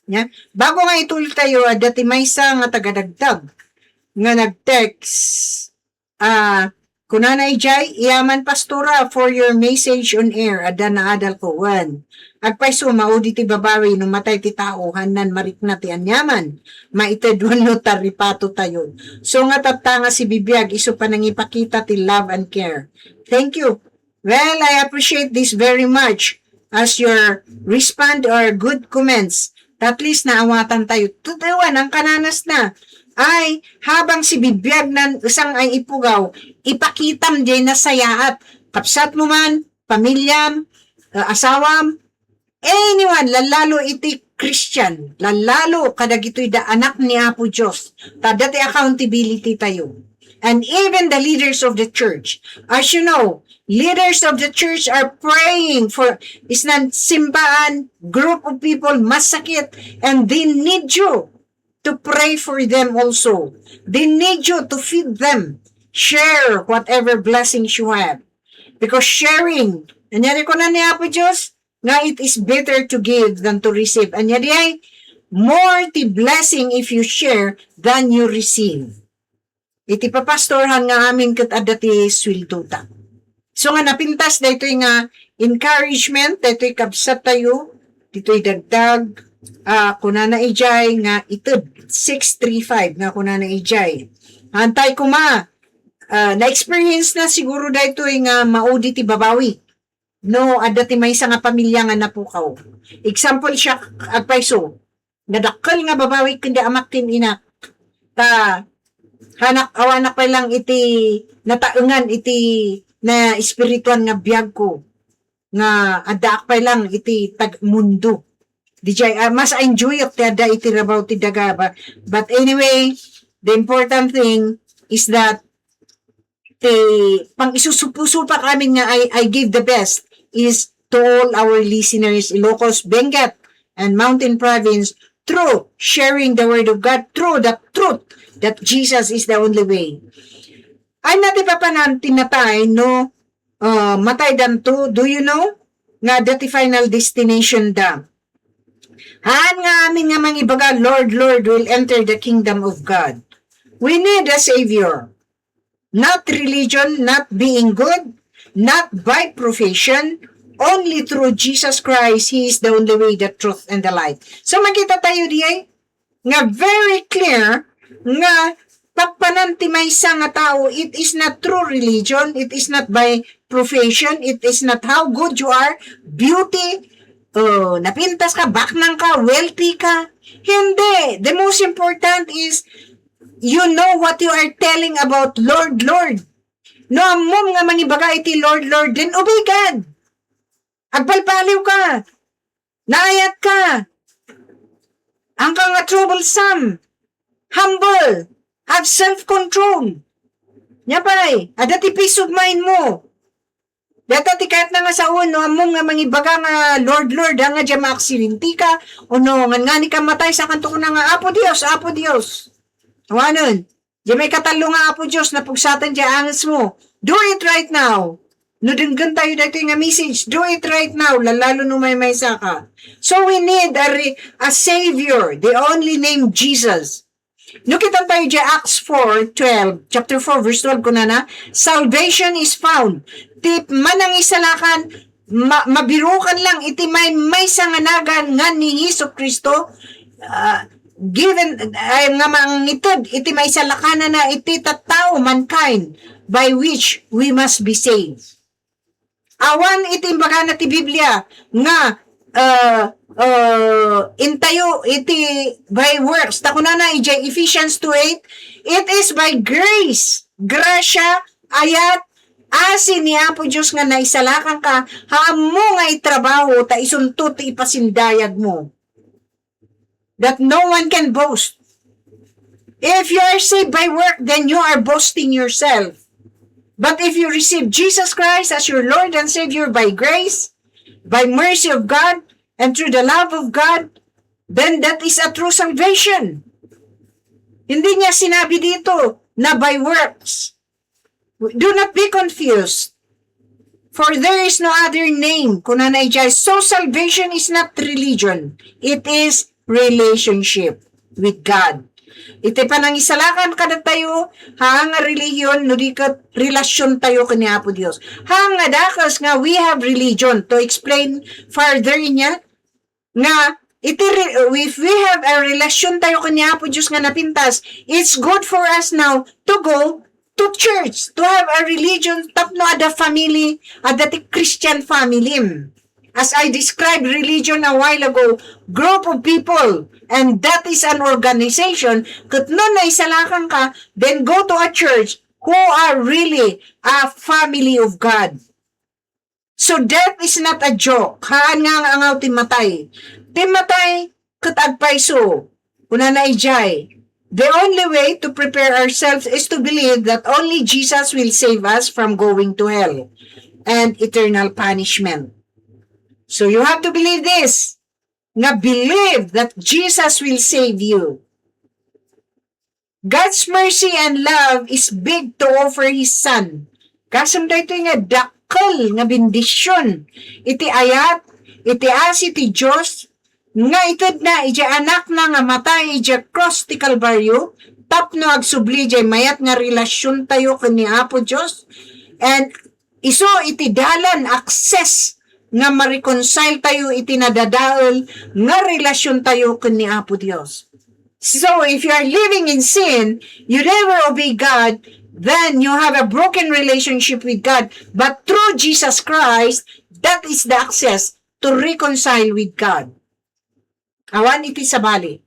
Yeah? Bago nga ituloy tayo, dati may isa nga tagadagdag, nga nag-text, kunanay jay, iyaman pastora for your message on air, ada na adal ko, one. Agpaiso, maudi ti babawi, nung matay ti tao, hanan marik na ti anyaman, maitedwan no taripato tayo. So nga tatanga si bibiyag, iso pa nang ipakita ti love and care. Thank you. Well, I appreciate this very much as your respond or good comments. At least naawatan tayo. Tutawan, ang kananas na. Ay, habang si bibiyag nan isang ay ipugaw, ipakitam din na sayaat. Kapsat mo man, pamilyam, asawam, anyone, lalalo iti Christian, lalalo kadag ito'y da anak ni Apo Diyos, tadati accountability tayo. And even the leaders of the church. As you know, leaders of the church are praying for isang simbahan, group of people, masakit, and they need you to pray for them also. They need you to feed them. Share whatever blessings you have. Because sharing, anyari ko na ni Apo Diyos, nga it is better to give than to receive. Anyari ay, more the blessing if you share than you receive. Iti papastorhan nga amin kat adati swilduta. So nga napintas na ito'y nga encouragement, ito'y kabsat tayo, ito'y dagdag, kunana ijay nga itid, 635 nga kunana ijay. Hantay ko na-experience na siguro da ito'y nga maudi ti babawi. No, adati may isa nga pamilya nga napukaw. Example siya, agpaiso, nadakal nga babawi kundi amak tin inak. Awanak pa lang iti nataengan iti na espirituan nga biyag ko nga adak pa lang iti tag mundo. Dijay mas enjoy ak tada iti rabaw ti daga but anyway, the important thing is that pang isusupusupa kami nga I give the best is to all our listeners Ilocos, Benguet, and Mountain Province through sharing the word of God, through the truth that Jesus is the only way. Ay natin papanan tinatay, no? Matay dan to, do you know? Nga dati final destination da. Haan nga amin nga mangibaga, Lord, Lord, will enter the kingdom of God. We need a Savior. Not religion, not being good, not by profession, only through Jesus Christ. He is the only way, the truth, and the life. So makita tayo diay, nga very clear, nga pagpananti may isa nga tao, it is not true religion, it is not by profession, it is not how good you are, beauty, napintas ka, baknang ka, wealthy ka. Hindi. The most important is, you know what you are telling about Lord, Lord. No, amom nga manibaga iti Lord, Lord, then obey God. Agpalpaliw ka. Naayat ka. Ang ka nga troublesome. Humble, have self-control. Nyapay, adati peace of mind mo. Data ti kahit na nga sa uno, among nga mangibaga nga Lord, Lord, nga dyan maaksidenti ka, o no, nga ni ka matay sa kanto ko na nga, Apo Dios, Apo Dios. Awanon, dyan may katalo nga Apo Dios na pugsatan dyan angas mo. Do it right now. No, dinggan tayo dito nga message, do it right now, lalalo no may saka. So we need a Savior, the only name Jesus. No, kita tayo dyan, Acts 4:12, chapter 4, verse 12 ko na, salvation is found. Tip manang isalakan, mabirukan lang, iti may sanganagan nga ni Hesus Kristo, given, nga mangitod, iti may salakanan na iti tattao, mankind, by which we must be saved. Awan iti imbaga na ti Biblia, nga, intayo iti by works takunana ijay Ephesians 2:8 it is by grace grasya ayat asin ni Apo Diyos nga naisalakan ka hamo nga itrabaho ta isuntot ipasindayag mo that no one can boast. If you are saved by work, then you are boasting yourself. But if you receive Jesus Christ as your Lord and Savior by grace, by mercy of God, and through the love of God, then that is a true salvation. Hindi niya sinabi dito na by works. Do not be confused. For there is no other name. So salvation is not religion. It is relationship with God. Iti panangisalakan kada tayo, hanga religion, no di ka relasyon tayo kani Apo Dios. Hanga dakas nga we have religion. To explain further niya, nga, if we have a relasyon tayo kani Apo Dios nga napintas, it's good for us now to go to church, to have a religion, tapno ada family, ada ti Christian family. As I described religion a while ago, group of people, and that is an organization, kat no naisalakan ka, then go to a church who are really a family of God. So death is not a joke. Haan nga ang angaw timatay. Timatay katagpaiso. Una na ijay. The only way to prepare ourselves is to believe that only Jesus will save us from going to hell and eternal punishment. So you have to believe this. Nga believe that Jesus will save you. God's mercy and love is big to offer His Son. Kasam da ito nga dakal nga bendisyon. Iti ayat, iti as iti Diyos, nga itod na, iti anak na nga matay, iti cross ti Kalbaryo, tapno agsubli, iti mayat nga relasyon tayo kani Apo Diyos, and iso iti dalan, access, nga ma-reconcile tayo, iti nadadaol, nga relasyon tayo kani Apo Diyos. So, if you are living in sin, you never obey God, then you have a broken relationship with God. But through Jesus Christ, that is the access to reconcile with God. Awan iti sabali.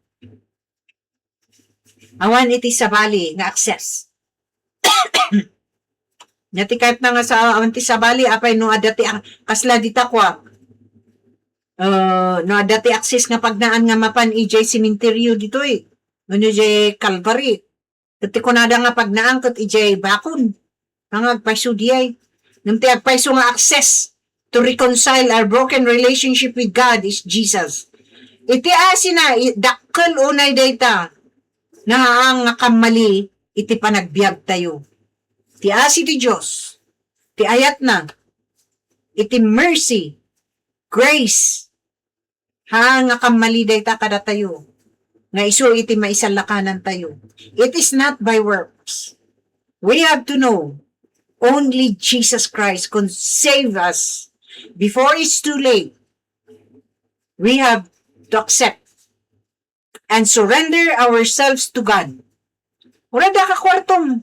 Awan iti sabali nga access. Natikat na nga sa awan iti sabali, apay no adati kasla dita kwa. No adati access nga pagnaan nga mapan ijay cementerio dito eh. Ano jay Calvary. Kati ko nada nga pagnaan kat ijay bakon. Ang agpaiso diyay. Nung ti agpaiso nga access to reconcile our broken relationship with God is Jesus. Iti asina, dakkel unay data na ang kamali, iti panagbiag tayo. Ti asi ti Diyos, ti ayat na, iti mercy, grace, ang kamali data kada tayo, nga iso iti maisalakanan tayo. It is not by works. We have to know, only Jesus Christ can save us before it's too late. We have to accept and surrender ourselves to God. Wala da ka kwartong.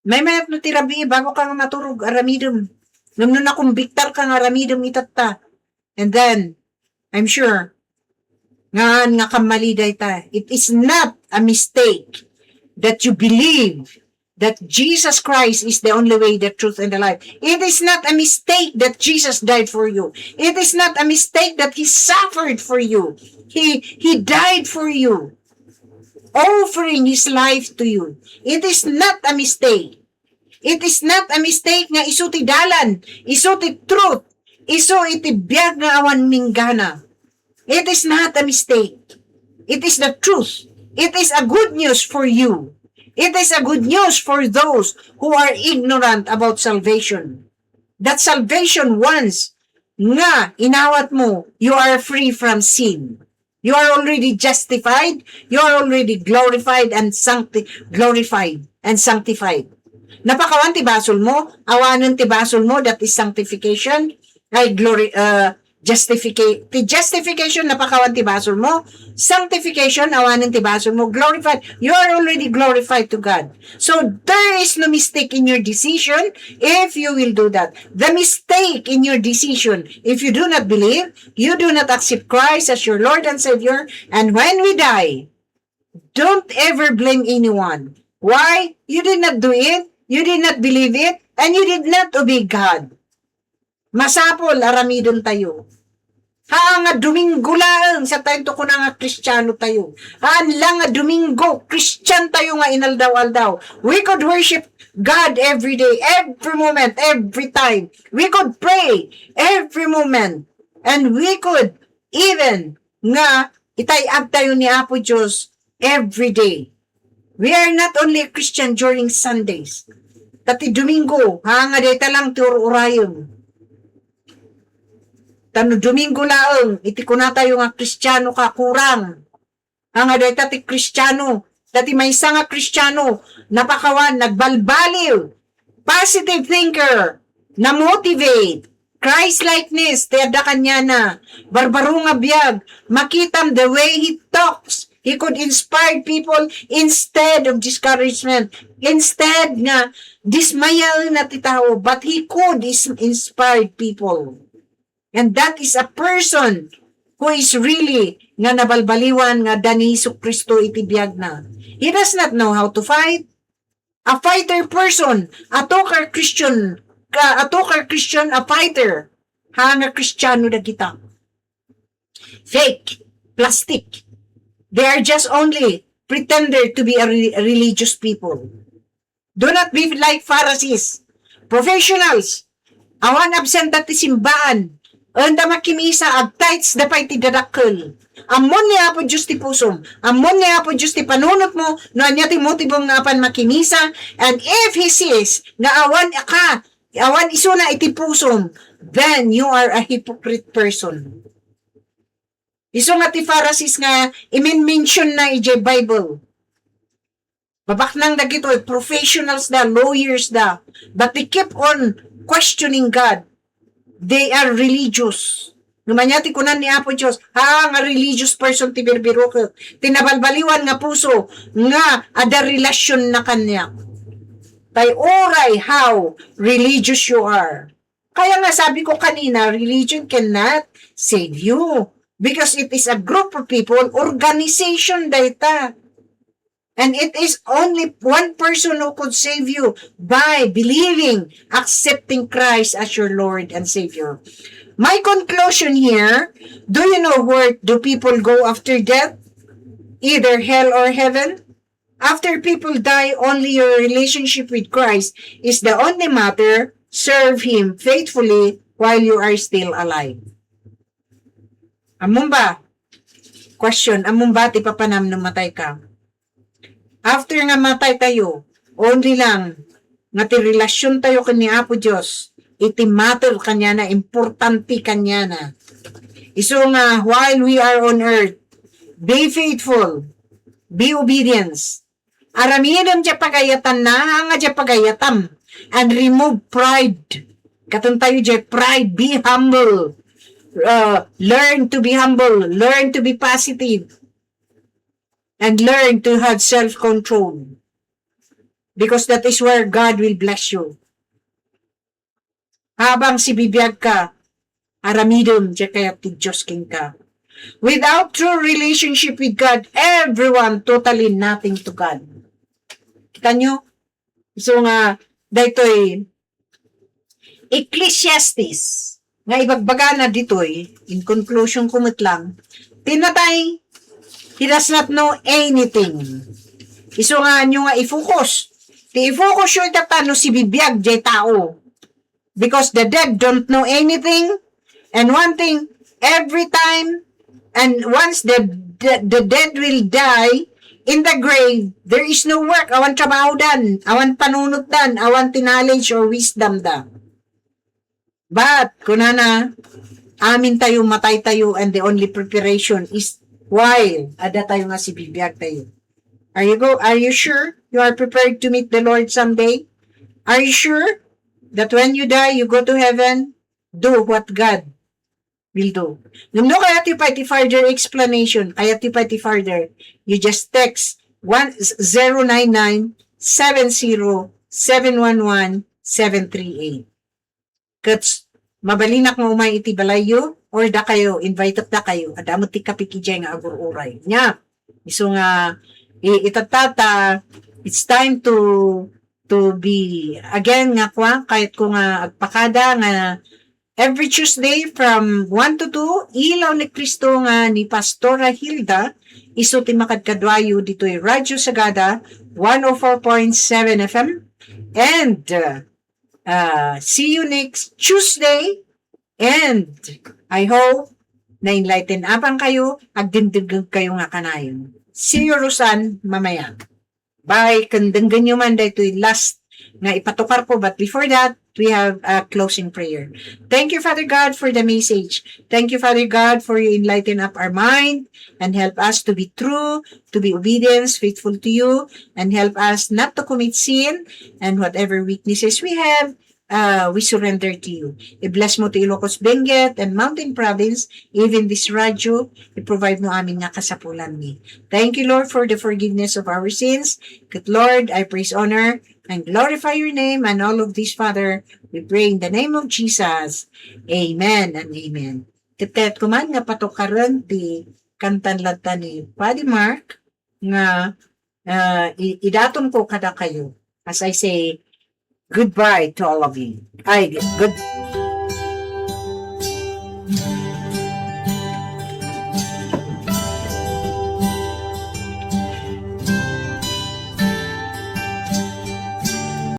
May mayat no tirabi bago ka nga maturog aramidom. Nung nakumbiktar ka nga aramidom itatta. And then, I'm sure, nga kamali dayta. It is not a mistake that you believe that Jesus Christ is the only way, the truth, and the life. It is not a mistake that Jesus died for you. It is not a mistake that He suffered for you. He died for you, offering His life to you. It is not a mistake. It is not a mistake nga iso ti dalan, iso ti truth, iso iti biyag nga awan minggana. It is not a mistake. It is the truth. It is a good news for you. It is a good news for those who are ignorant about salvation. That salvation once nga inawat mo, you are free from sin. You are already justified, you are already glorified and sanctified. Napakawan ti basol mo, awanan ti basol mo, that is sanctification, ay justification, napakawan ti basol mo, sanctification, awanan ti basol mo, glorified, you are already glorified to God. So, there is no mistake in your decision if you will do that. The mistake in your decision, if you do not believe, you do not accept Christ as your Lord and Savior, and when we die, don't ever blame anyone. Why? You did not do it, you did not believe it, and you did not obey God. Masapol, aramidon tayo. Nga Domingo lang, sa tayo to ko na nga Kristiyano tayo. Lang nga Domingo, Christian tayo nga inaldaw-aldaw. We could worship God every day, every moment, every time. We could pray every moment. And we could even nga itayag tayo ni Apo Diyos every day. We are not only a Christian during Sundays. Tati Domingo, nga data lang tiur-urayon. Tano Domingo laeng, iti ko na tayo nga Kristiyano ka kurang. Nga data ti Kristiyano, dati may isa nga Kristiyano, napakawan, nagbalbaliw, positive thinker, na motivate, Christ-likeness, tiyada kanya na, barbaro nga biyag, makitam the way he talks, he could inspire people instead of discouragement, instead nga dismayal na ti tao, but he could inspire people. And that is a person who is really nga nabalbaliwan nga dani Hesus Kristo iti biyag na. He does not know how to fight. A fighter person, a talker Christian, a fighter. Hanga Kristiyano na kita. Fake, plastic. They are just only pretender to be a religious people. Do not be like Pharisees, professionals. Awan absent dati simbahan. Anda makimisa ag tights dapay ti dadakkel. Amon niya po Diyos ti pusom. Amon niya po Diyos ti panunot mo. No anya ti motibong nga pan makimisa. And if he says nga awan isuna iti pusom, then you are a hypocrite person. Iso nga ti Pharisees nga i-mention na ije Bible. Babaknang dagito, professionals da, lawyers da. But they keep on questioning God. They are religious. Numanyati kunan ni Apo Diyos, nga religious person ti birbiro ko. Tinabalbaliwan nga puso, nga ada relasyon na kanya. Tay oray how religious you are. Kaya nga sabi ko kanina, religion cannot save you. Because it is a group of people, organization data. And it is only one person who could save you by believing, accepting Christ as your Lord and Savior. My conclusion here, do you know where do people go after death? Either hell or heaven? After people die, only your relationship with Christ is the only matter. Serve Him faithfully while you are still alive. Amon ba? Question, amon ba ti papanam nung matay ka? After nga matay tayo, only lang nga ti relasyon tayo kani Apo Diyos, iti matter kanya na, importante kanya na. Iso nga, while we are on earth, be faithful, be obedience. Aramidon dya pagayatan na, nga dya pagayatam, and remove pride. Katong tayo dya, pride, be humble. Learn to be humble, learn to be positive. And learn to have self-control. Because that is where God will bless you. Habang si bibiyag ka, aramidom, diya kaya ti Diyos king ka. Without true relationship with God, everyone totally nothing to God. Kita nyo? So nga, daytoy, Ecclesiastes, nga ibagbaga na ditoy, in conclusion kumit lang, tinatay, he does not know anything. Iso nga nyo nga i-focus. I-focus yun tatano si bibiyag jay tao. Because the dead don't know anything. And one thing, every time, and once the dead will die, in the grave, there is no work. Awan trabaho dan. Awan panunot dan. Awan knowledge or wisdom da. But, kunana, amin tayo, matay tayo, and the only preparation is while ada tayo nga si bibiyag tayo. Are you sure you are prepared to meet the Lord someday? Are you sure that when you die, you go to heaven? Do what God will do. No kaya ti pa ti further explanation, kaya ti pa ti further, you just text 1099-70-711-738. Kats, mabalinak mo umay iti balayo, or da kayo, invited da kayo, adamot ti kapikijay nga agur-uray. Nya, iso nga, itatata, it's time to be, again nga kwa, kahit ko nga agpakada nga, every Tuesday from 1 to 2, ilaw ni Kristo nga ni Pastora Hilda, iso ti makadkadwayo dito'y Radyo Sagada, 104.7 FM, and see you next Tuesday, and I hope na enlighten apang kayo, agdindigag kayo nga kanayon. See you, Rosan, mamaya. Bye. Kandanggan nyo man dahito last nga ipatukar po. But before that, we have a closing prayer. Thank you, Father God, for the message. Thank you, Father God, for you enlighten up our mind and help us to be true, to be obedient, faithful to you, and help us not to commit sin, and whatever weaknesses we have, we surrender to you. I-bless mo to Ilocos, Benguet, and Mountain Province, even this radyo, i-provide mo amin nga kasapulan ni. Thank you, Lord, for the forgiveness of our sins. Good Lord, I praise, honor, and glorify your name, and all of this, Father, we pray in the name of Jesus. Amen and amen. Katet kuman nga patukaran ti kantanlatan ni Paddy Mark nga idaton ko kada kayo. As I say, goodbye to all of you. Good